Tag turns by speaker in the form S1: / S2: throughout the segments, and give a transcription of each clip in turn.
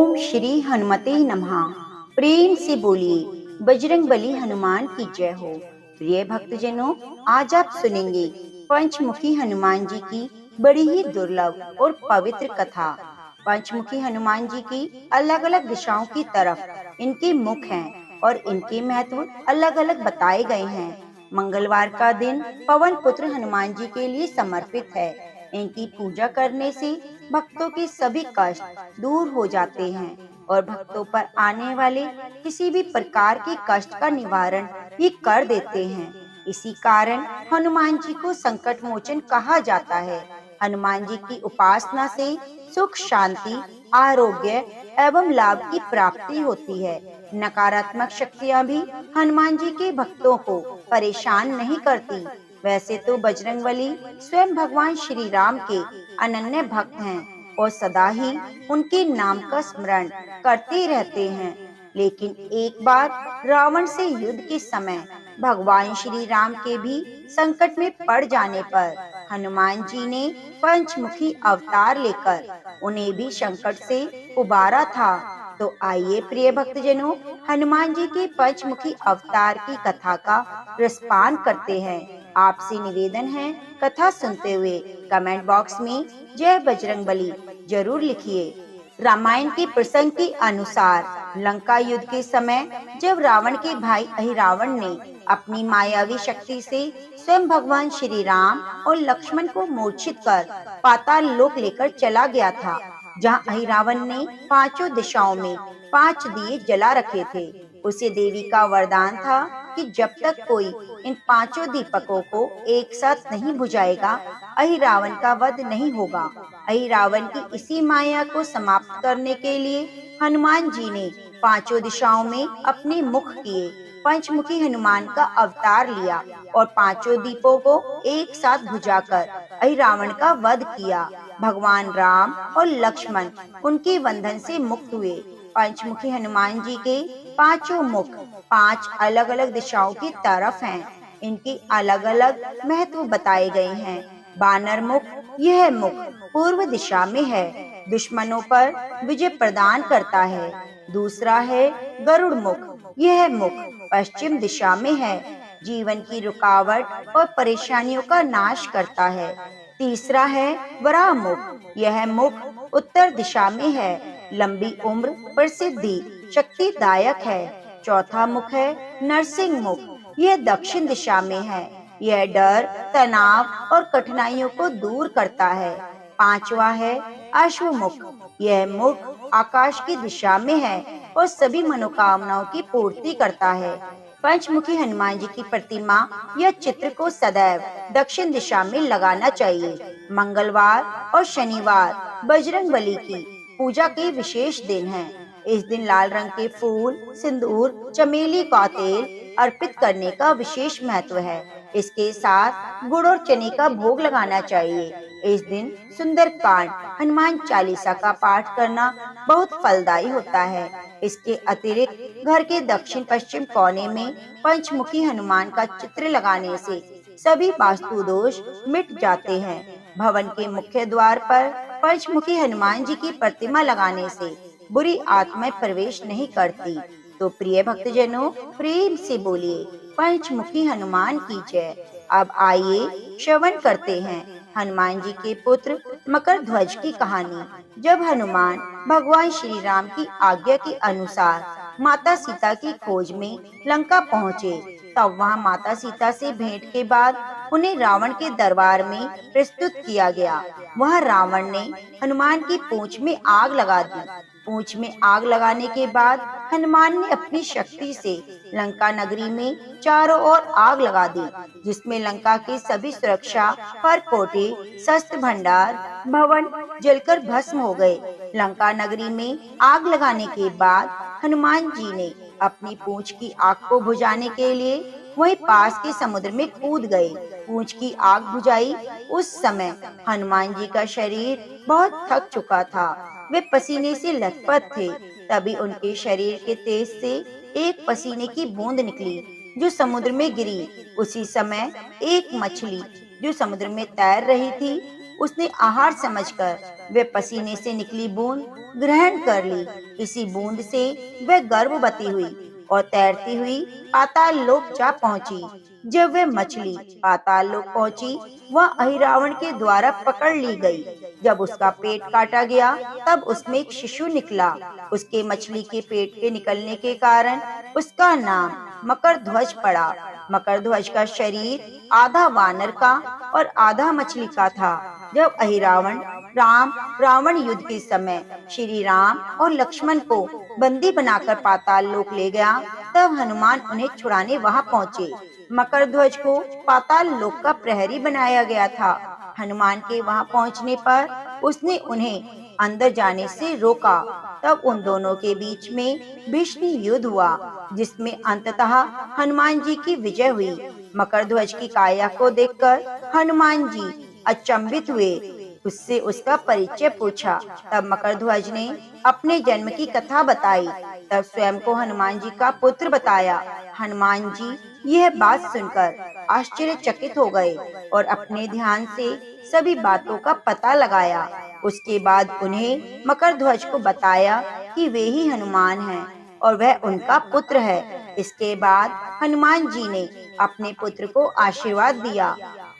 S1: ओम श्री हनुमते नमः। प्रेम से बोलिए बजरंगबली हनुमान की जय हो। प्रिय भक्तजनों, आज आप सुनेंगे पंचमुखी हनुमान जी की बड़ी ही दुर्लभ और पवित्र कथा। पंचमुखी हनुमान जी की अलग अलग दिशाओं की तरफ इनके मुख हैं और इनके महत्व अलग अलग बताए गए हैं। मंगलवार का दिन पवन पुत्र हनुमान जी के लिए समर्पित है। इनकी पूजा करने से भक्तों के सभी कष्ट दूर हो जाते हैं और भक्तों पर आने वाले किसी भी प्रकार के कष्ट का निवारण ये कर देते हैं। इसी कारण हनुमान जी को संकट मोचन कहा जाता है। हनुमान जी की उपासना से सुख, शांति, आरोग्य एवं लाभ की प्राप्ति होती है। नकारात्मक शक्तियाँ भी हनुमान जी के भक्तों को परेशान नहीं करती। वैसे तो बजरंगबली स्वयं भगवान श्री राम के अनन्य भक्त हैं और सदा ही उनके नाम का स्मरण करते रहते हैं। लेकिन एक बार रावण से युद्ध के समय भगवान श्री राम के भी संकट में पड़ जाने पर हनुमान जी ने पंचमुखी अवतार लेकर उन्हें भी संकट से उबारा था। तो आइए प्रिय भक्तजनों, हनुमान जी के पंचमुखी अवतार की कथा का रसपान करते हैं। आपसे निवेदन है, कथा सुनते हुए कमेंट बॉक्स में जय बजरंगबली जरूर लिखिए। रामायण के प्रसंग के अनुसार लंका युद्ध के समय जब रावण के भाई अहिरावण ने अपनी मायावी शक्ति से स्वयं भगवान श्री राम और लक्ष्मण को मूर्छित कर पाताल लोक लेकर चला गया था, जहाँ अहिरावण ने पांचों दिशाओं में 5 दिए जला रखे थे। उसे देवी का वरदान था कि जब तक कोई इन 5 दीपकों को एक साथ नहीं बुझाएगा, अहिरावण का वध नहीं होगा। अहिरावण की इसी माया को समाप्त करने के लिए हनुमान जी ने 5 दिशाओं में अपने मुख किए पंचमुखी हनुमान का अवतार लिया और 5 दीपों को एक साथ बुझाकर अहिरावण का वध किया। भगवान राम और लक्ष्मण उनके बंधन से मुक्त हुए। पंचमुखी हनुमान जी के 5 मुख 5 अलग अलग दिशाओं की तरफ हैं। इनके अलग अलग महत्व बताए गए हैं। बानर मुख, यह मुख पूर्व दिशा में है, दुश्मनों पर विजय प्रदान करता है। दूसरा है गरुड़ मुख, यह मुख पश्चिम दिशा में है, जीवन की रुकावट और परेशानियों का नाश करता है। तीसरा है वराह मुख, यह मुख उत्तर दिशा में है, लंबी उम्र, प्रसिद्धि, शक्तिदायक है। चौथा मुख है नरसिंह मुख, यह दक्षिण दिशा में है, यह डर, तनाव और कठिनाइयों को दूर करता है। पांचवा है अश्वमुख, यह मुख आकाश की दिशा में है और सभी मनोकामनाओं की पूर्ति करता है। पंचमुखी हनुमान जी की प्रतिमा या चित्र को सदैव दक्षिण दिशा में लगाना चाहिए। मंगलवार और शनिवार बजरंगबली की पूजा के विशेष दिन हैं। इस दिन लाल रंग के फूल, सिंदूर, चमेली का तेल अर्पित करने का विशेष महत्व है। इसके साथ गुड़ और चने का भोग लगाना चाहिए। इस दिन सुंदरकांड, हनुमान चालीसा का पाठ करना बहुत फलदायी होता है। इसके अतिरिक्त घर के दक्षिण पश्चिम कोने में पंचमुखी हनुमान का चित्र लगाने से सभी वास्तु दोष मिट जाते हैं। भवन के मुख्य द्वार पर पंचमुखी हनुमान जी की प्रतिमा लगाने से बुरी आत्माएं प्रवेश नहीं करती। तो प्रिय भक्तजनों, प्रेम से बोलिए पंचमुखी हनुमान की जय। अब आइए श्रवण करते हैं हनुमान जी के पुत्र मकर ध्वज की कहानी। जब हनुमान भगवान श्री राम की आज्ञा के अनुसार माता सीता की खोज में लंका पहुँचे, तब वहाँ माता सीता से भेंट के बाद उन्हें रावण के दरबार में प्रस्तुत किया गया। वह रावण ने हनुमान की पूंछ में आग लगा दी। पूंछ में आग लगाने के बाद हनुमान ने अपनी शक्ति से लंका नगरी में चारों ओर आग लगा दी, जिसमें लंका के सभी सुरक्षा परकोटे, शस्त्र भंडार, भवन जलकर भस्म हो गए। लंका नगरी में आग लगाने के बाद हनुमान जी ने अपनी पूंछ की आग को बुझाने के लिए वहीं पास के समुद्र में कूद गए। पूंछ की आग बुझाई। उस समय हनुमान जी का शरीर बहुत थक चुका था, वे पसीने से लथपथ थे। तभी उनके शरीर के तेज से एक पसीने की बूंद निकली जो समुद्र में गिरी। उसी समय एक मछली जो समुद्र में तैर रही थी उसने आहार समझकर वे पसीने से निकली बूंद ग्रहण कर ली। इसी बूंद से वह गर्भवती हुई और तैरती हुई पाताल लोक जा पहुंची। जब वह मछली पाताल लोक पहुंची, वह अहिरावण के द्वारा पकड़ ली गई। जब उसका पेट काटा गया, तब उसमें एक शिशु निकला। उसके मछली के पेट के निकलने के कारण उसका नाम मकरध्वज पड़ा। मकरध्वज का शरीर आधा वानर का और आधा मछली का था। जब अहिरावण रावण युद्ध के समय श्री राम और लक्ष्मण को बंदी बनाकर पाताल लोक ले गया, तब हनुमान उन्हें छुड़ाने वहां पहुंचे। मकरध्वज को पाताल लोक का प्रहरी बनाया गया था। हनुमान के वहां पहुंचने पर उसने उन्हें अंदर जाने से रोका। तब उन दोनों के बीच में भीषण युद्ध हुआ, जिसमें अंततः हनुमान जी की विजय हुई। मकरध्वज की काया को देखकर हनुमान जी अचंभित हुए। उससे उसका परिचय पूछा। तब मकरध्वज ने अपने जन्म की कथा बताई। तब स्वयं को हनुमान जी का पुत्र बताया। हनुमान जी यह बात सुनकर आश्चर्यचकित हो गए और अपने ध्यान से सभी बातों का पता लगाया। उसके बाद उन्हें मकरध्वज को बताया कि वे ही हनुमान हैं और वह उनका पुत्र है। इसके बाद हनुमान जी ने अपने पुत्र को आशीर्वाद दिया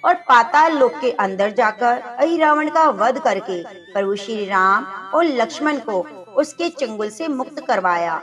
S1: और पाताल लोक के अंदर जाकर अहिरावण का वध करके प्रभु श्री राम और लक्ष्मण को उसके चंगुल से मुक्त करवाया।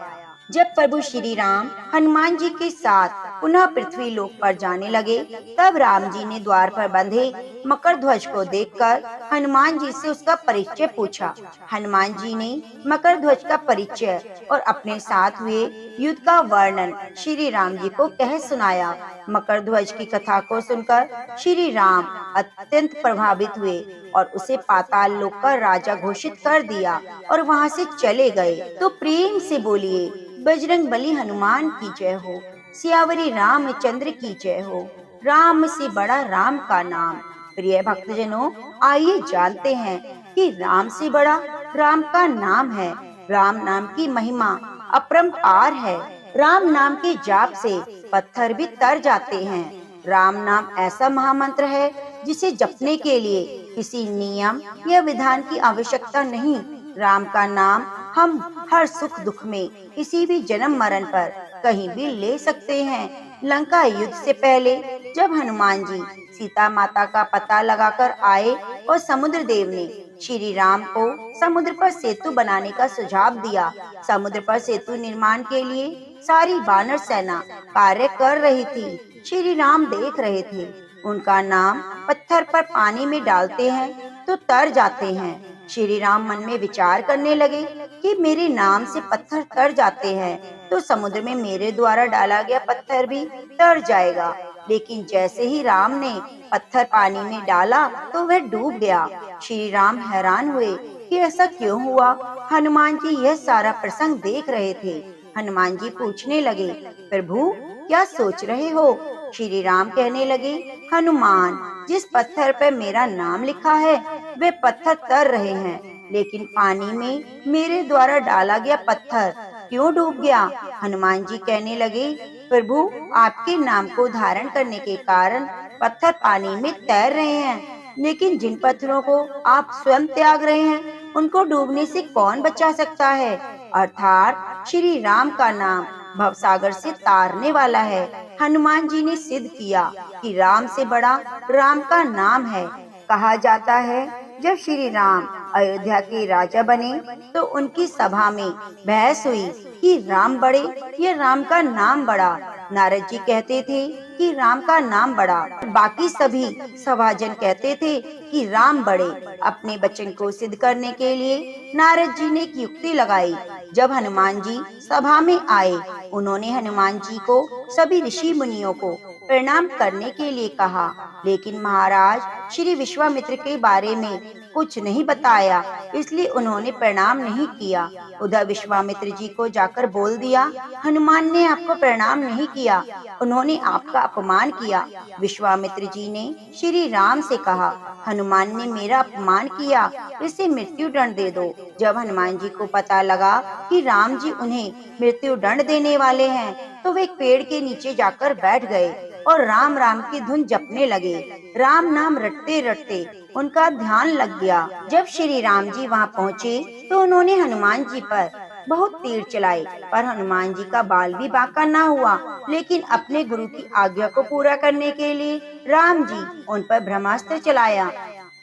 S1: जब प्रभु श्री राम हनुमान जी के साथ पुनः पृथ्वी लोक पर जाने लगे, तब राम जी ने द्वार पर बंधे मकरध्वज को देखकर हनुमान जी से उसका परिचय पूछा। हनुमान जी ने मकरध्वज का परिचय और अपने साथ हुए युद्ध का वर्णन श्री राम जी को कह सुनाया। मकरध्वज की कथा को सुनकर श्री राम अत्यंत प्रभावित हुए और उसे पाताल लोक का राजा घोषित कर दिया और वहां से चले गए। तो प्रेम से बोलिए बजरंग बली हनुमान की जय हो। सियावरी रामचंद्र की जय हो। राम से बड़ा राम का नाम। प्रिय भक्तजनों, आइए जानते हैं कि राम से बड़ा राम का नाम है। राम नाम की महिमा अपरंपार है। राम नाम के जाप से पत्थर भी तर जाते हैं। राम नाम ऐसा महामंत्र है जिसे जपने के लिए किसी नियम या विधान की आवश्यकता नहीं। राम का नाम हम हर सुख दुख में, किसी भी जन्म मरण पर कहीं भी ले सकते हैं। लंका युद्ध से पहले जब हनुमान जी सीता माता का पता लगाकर आए और समुद्र देव ने श्री राम को समुद्र पर सेतु बनाने का सुझाव दिया। समुद्र पर सेतु निर्माण के लिए सारी वानर सेना कार्य कर रही थी। श्री राम देख रहे थे। उनका नाम पत्थर पर पानी में डालते हैं तो तर जाते हैं। श्री राम मन में विचार करने लगे कि मेरे नाम से पत्थर तर जाते हैं तो समुद्र में मेरे द्वारा डाला गया पत्थर भी तर जाएगा। लेकिन जैसे ही राम ने पत्थर पानी में डाला तो वह डूब गया। श्री राम हैरान हुए कि ऐसा क्यों हुआ। हनुमान जी यह सारा प्रसंग देख रहे थे। हनुमान जी पूछने लगे, प्रभु क्या सोच रहे हो? श्री राम कहने लगे, हनुमान, जिस पत्थर पर मेरा नाम लिखा है वे पत्थर तर रहे हैं, लेकिन पानी में मेरे द्वारा डाला गया पत्थर क्यों डूब गया? हनुमान जी कहने लगे, प्रभु आपके नाम को धारण करने के कारण पत्थर पानी में तैर रहे हैं, लेकिन जिन पत्थरों को आप स्वयं त्याग रहे हैं उनको डूबने से कौन बचा सकता है? अर्थात श्री राम का नाम भवसागर से तारने वाला है। हनुमान जी ने सिद्ध किया कि राम से बड़ा राम का नाम है। कहा जाता है जब श्री राम अयोध्या के राजा बने तो उनकी सभा में बहस हुई कि राम बड़े या राम का नाम बड़ा। नारद जी कहते थे कि राम का नाम बड़ा, बाकी सभी सभाजन कहते थे कि राम बड़े। अपने वचन को सिद्ध करने के लिए नारद जी ने एक युक्ति लगाई। जब हनुमान जी सभा में आए, उन्होंने हनुमान जी को सभी ऋषि मुनियों को प्रणाम करने के लिए कहा, लेकिन महाराज श्री विश्वामित्र के बारे में कुछ नहीं बताया, इसलिए उन्होंने प्रणाम नहीं किया। उधर विश्वामित्र जी को जाकर बोल दिया, हनुमान ने आपको प्रणाम नहीं किया, उन्होंने आपका अपमान किया। विश्वामित्र जी ने श्री राम से कहा, हनुमान ने मेरा अपमान किया, इसे मृत्यु दंड दे दो। जब हनुमान जी को पता लगा कि राम जी उन्हें मृत्यु दंड देने वाले हैं, तो वे एक पेड़ के नीचे जाकर बैठ गए। और राम राम की धुन जपने लगे। राम नाम रटते रटते उनका ध्यान लग गया। जब श्री राम जी वहाँ पहुँचे तो उन्होंने हनुमान जी पर बहुत तीर चलाए, पर हनुमान जी का बाल भी बांका ना हुआ। लेकिन अपने गुरु की आज्ञा को पूरा करने के लिए राम जी उन पर ब्रह्मास्त्र चलाया,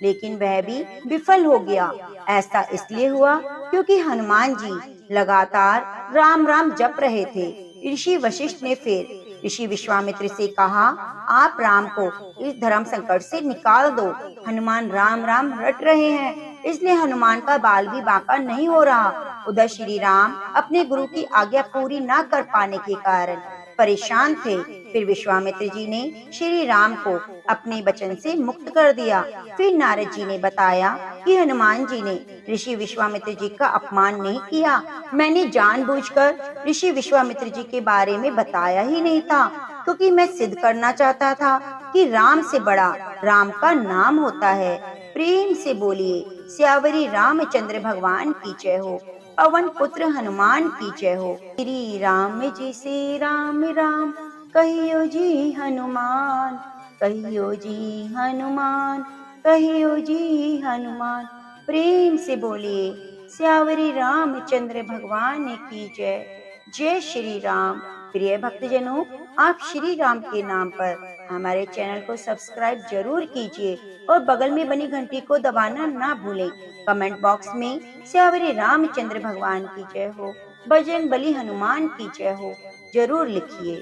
S1: लेकिन वह भी विफल हो गया। ऐसा इसलिए हुआ क्योंकि हनुमान जी लगातार राम राम जप रहे थे। ऋषि वशिष्ठ ने फिर ऋषि विश्वामित्र से कहा, आप राम को इस धर्म संकट से निकाल दो। हनुमान राम राम रट रहे हैं, इसलिए हनुमान का बाल भी बांका नहीं हो रहा। उधर श्री राम अपने गुरु की आज्ञा पूरी न कर पाने के कारण परेशान थे। फिर विश्वामित्र जी ने श्री राम को अपने वचन से मुक्त कर दिया। फिर नारद जी ने बताया कि हनुमान जी ने ऋषि विश्वामित्र जी का अपमान नहीं किया। मैंने जानबूझकर ऋषि विश्वामित्र जी के बारे में बताया ही नहीं था, क्योंकि मैं सिद्ध करना चाहता था कि राम से बड़ा राम का नाम होता है। प्रेम से बोलिए सियावरी रामचंद्र भगवान की जय हो। पवन पुत्र हनुमान की जय हो। श्री राम जी से राम राम कहियो जी हनुमान, कहियो जी हनुमान, कहियो जी हनुमान। प्रेम से बोलिए सियावरी रामचंद्र भगवान की जय। जय श्री राम। प्रिय भक्तजनों, आप श्री राम के नाम पर हमारे चैनल को सब्सक्राइब जरूर कीजिए और बगल में बनी घंटी को दबाना ना भूलें। कमेंट बॉक्स में सियावरी रामचंद्र भगवान की जय हो, बजरंग बली हनुमान की जय हो जरूर लिखिए।